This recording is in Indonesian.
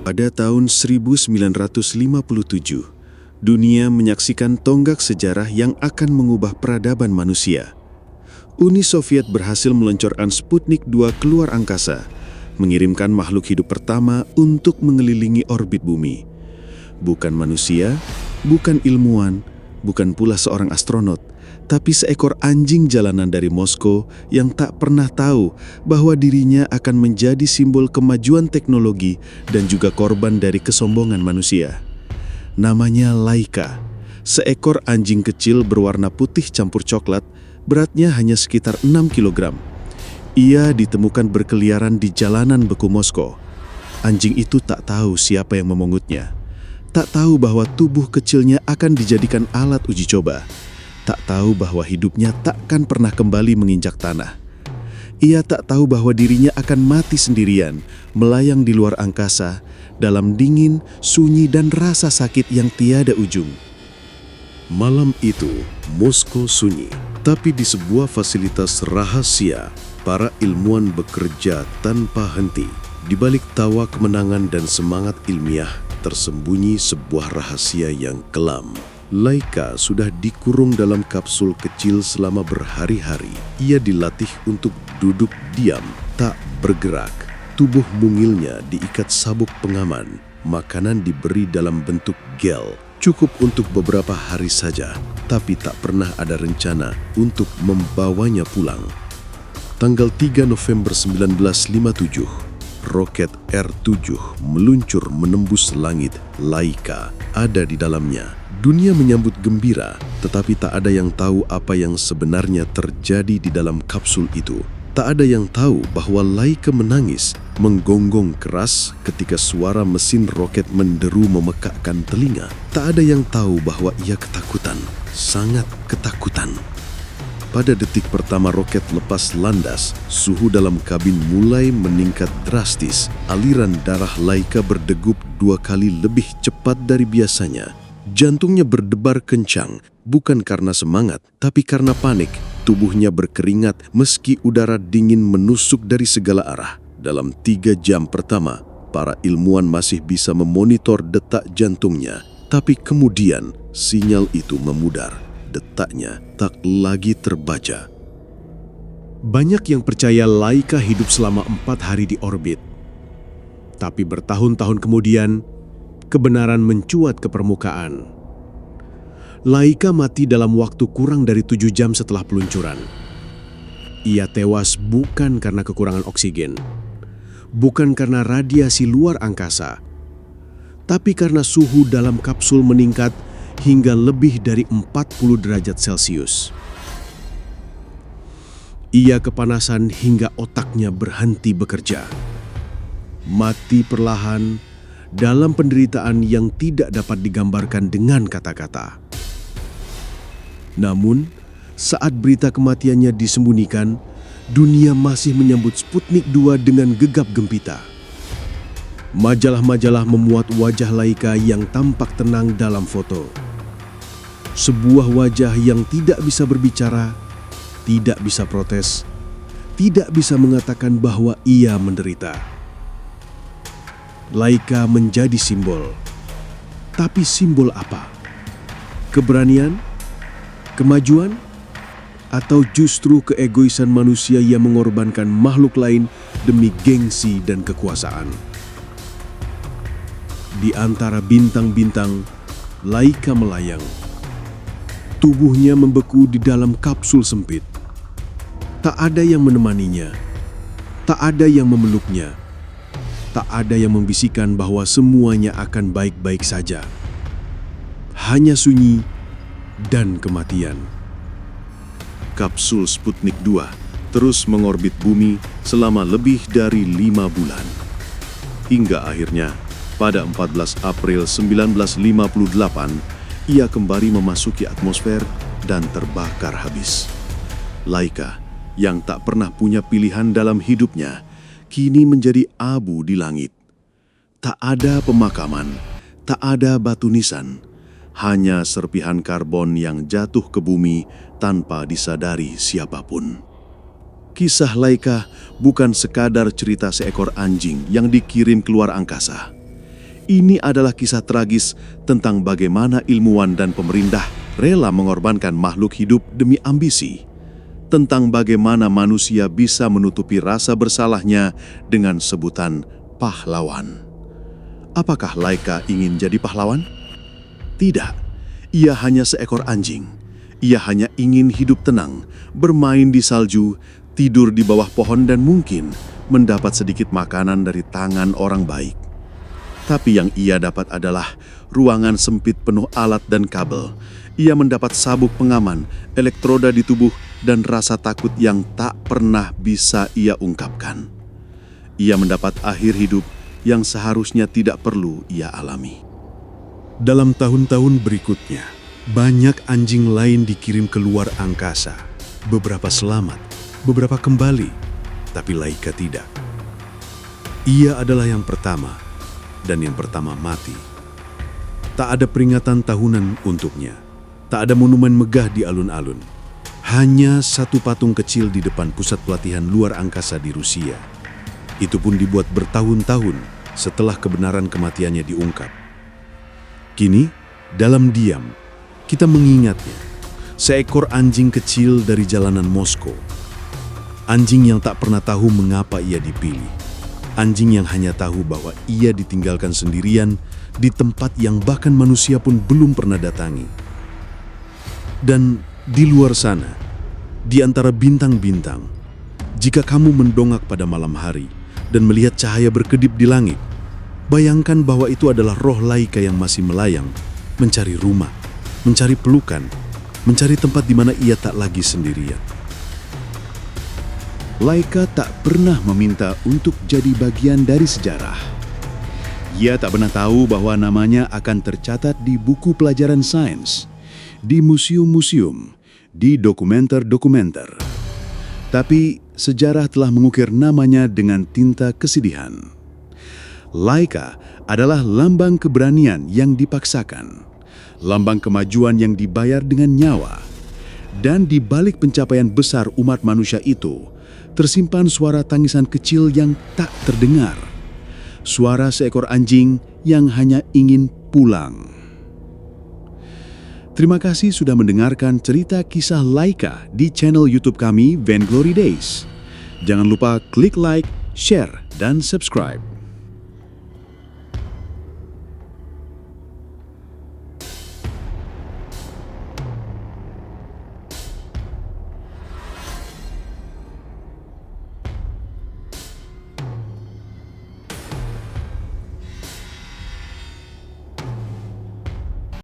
Pada tahun 1957, dunia menyaksikan tonggak sejarah yang akan mengubah peradaban manusia. Uni Soviet berhasil meluncurkan Sputnik 2 keluar angkasa, mengirimkan makhluk hidup pertama untuk mengelilingi orbit bumi. Bukan manusia, bukan ilmuwan, bukan pula seorang astronot, tapi seekor anjing jalanan dari Moskow yang tak pernah tahu bahwa dirinya akan menjadi simbol kemajuan teknologi dan juga korban dari kesombongan manusia. Namanya Laika, seekor anjing kecil berwarna putih campur coklat, beratnya hanya sekitar 6 kg. Ia ditemukan berkeliaran di jalanan beku Moskow. Anjing itu tak tahu siapa yang memungutnya. Tak tahu bahwa tubuh kecilnya akan dijadikan alat uji coba. Tak tahu bahwa hidupnya takkan pernah kembali menginjak tanah. Ia tak tahu bahwa dirinya akan mati sendirian, melayang di luar angkasa, dalam dingin, sunyi dan rasa sakit yang tiada ujung. Malam itu, Moskow sunyi, tapi di sebuah fasilitas rahasia, para ilmuwan bekerja tanpa henti. Di balik tawa kemenangan dan semangat ilmiah, tersembunyi sebuah rahasia yang kelam. Laika sudah dikurung dalam kapsul kecil selama berhari-hari. Ia dilatih untuk duduk diam, tak bergerak. Tubuh mungilnya diikat sabuk pengaman. Makanan diberi dalam bentuk gel. Cukup untuk beberapa hari saja, tapi tak pernah ada rencana untuk membawanya pulang. Tanggal 3 November 1957, roket R7 meluncur menembus langit. Laika ada di dalamnya. Dunia menyambut gembira, tetapi tak ada yang tahu apa yang sebenarnya terjadi di dalam kapsul itu. Tak ada yang tahu bahwa Laika menangis, menggonggong keras ketika suara mesin roket menderu memekakkan telinga. Tak ada yang tahu bahwa ia ketakutan, sangat ketakutan. Pada detik pertama roket lepas landas, suhu dalam kabin mulai meningkat drastis. Aliran darah Laika berdegup 2 kali lebih cepat dari biasanya. Jantungnya berdebar kencang, bukan karena semangat, tapi karena panik. Tubuhnya berkeringat meski udara dingin menusuk dari segala arah. Dalam 3 jam pertama, para ilmuwan masih bisa memonitor detak jantungnya. Tapi kemudian, sinyal itu memudar. Detaknya tak lagi terbaca. Banyak yang percaya Laika hidup selama 4 hari di orbit. Tapi bertahun-tahun kemudian, kebenaran mencuat ke permukaan. Laika mati dalam waktu kurang dari 7 jam setelah peluncuran. Ia tewas bukan karena kekurangan oksigen, bukan karena radiasi luar angkasa, tapi karena suhu dalam kapsul meningkat hingga lebih dari 40 derajat Celcius. Ia kepanasan hingga otaknya berhenti bekerja. Mati perlahan dalam penderitaan yang tidak dapat digambarkan dengan kata-kata. Namun, saat berita kematiannya disembunyikan, dunia masih menyambut Sputnik 2 dengan gegap gempita. Majalah-majalah memuat wajah Laika yang tampak tenang dalam foto. Sebuah wajah yang tidak bisa berbicara, tidak bisa protes, tidak bisa mengatakan bahwa ia menderita. Laika menjadi simbol. Tapi simbol apa? Keberanian? Kemajuan? Atau justru keegoisan manusia yang mengorbankan makhluk lain demi gengsi dan kekuasaan? Di antara bintang-bintang, Laika melayang. Tubuhnya membeku di dalam kapsul sempit. Tak ada yang menemaninya. Tak ada yang memeluknya. Tak ada yang membisikkan bahwa semuanya akan baik-baik saja. Hanya sunyi dan kematian. Kapsul Sputnik 2 terus mengorbit bumi selama lebih dari 5 bulan. Hingga akhirnya, pada 14 April 1958, ia kembali memasuki atmosfer dan terbakar habis. Laika, yang tak pernah punya pilihan dalam hidupnya, kini menjadi abu di langit. Tak ada pemakaman, tak ada batu nisan, hanya serpihan karbon yang jatuh ke bumi tanpa disadari siapapun. Kisah Laika bukan sekadar cerita seekor anjing yang dikirim keluar angkasa. Ini adalah kisah tragis tentang bagaimana ilmuwan dan pemerintah rela mengorbankan makhluk hidup demi ambisi. Tentang bagaimana manusia bisa menutupi rasa bersalahnya dengan sebutan pahlawan. Apakah Laika ingin jadi pahlawan? Tidak. Ia hanya seekor anjing. Ia hanya ingin hidup tenang, bermain di salju, tidur di bawah pohon dan mungkin mendapat sedikit makanan dari tangan orang baik. Tapi yang ia dapat adalah ruangan sempit penuh alat dan kabel. Ia mendapat sabuk pengaman, elektroda di tubuh, dan rasa takut yang tak pernah bisa ia ungkapkan. Ia mendapat akhir hidup yang seharusnya tidak perlu ia alami. Dalam tahun-tahun berikutnya, banyak anjing lain dikirim ke luar angkasa. Beberapa selamat, beberapa kembali, tapi Laika tidak. Ia adalah yang pertama, dan yang pertama mati. Tak ada peringatan tahunan untuknya. Tak ada monumen megah di alun-alun. Hanya satu patung kecil di depan pusat pelatihan luar angkasa di Rusia. Itu pun dibuat bertahun-tahun setelah kebenaran kematiannya diungkap. Kini, dalam diam, kita mengingatnya. Seekor anjing kecil dari jalanan Moskow. Anjing yang tak pernah tahu mengapa ia dipilih. Anjing yang hanya tahu bahwa ia ditinggalkan sendirian di tempat yang bahkan manusia pun belum pernah datangi. Dan di luar sana, di antara bintang-bintang, jika kamu mendongak pada malam hari dan melihat cahaya berkedip di langit, bayangkan bahwa itu adalah roh Laika yang masih melayang, mencari rumah, mencari pelukan, mencari tempat di mana ia tak lagi sendirian. Laika tak pernah meminta untuk jadi bagian dari sejarah. Ia tak pernah tahu bahwa namanya akan tercatat di buku pelajaran sains, di museum-museum, di dokumenter-dokumenter. Tapi sejarah telah mengukir namanya dengan tinta kesedihan. Laika adalah lambang keberanian yang dipaksakan, lambang kemajuan yang dibayar dengan nyawa. Dan di balik pencapaian besar umat manusia itu, tersimpan suara tangisan kecil yang tak terdengar. Suara seekor anjing yang hanya ingin pulang. Terima kasih sudah mendengarkan cerita kisah Laika di channel YouTube kami Vainglory Days. Jangan lupa klik like, share, dan subscribe.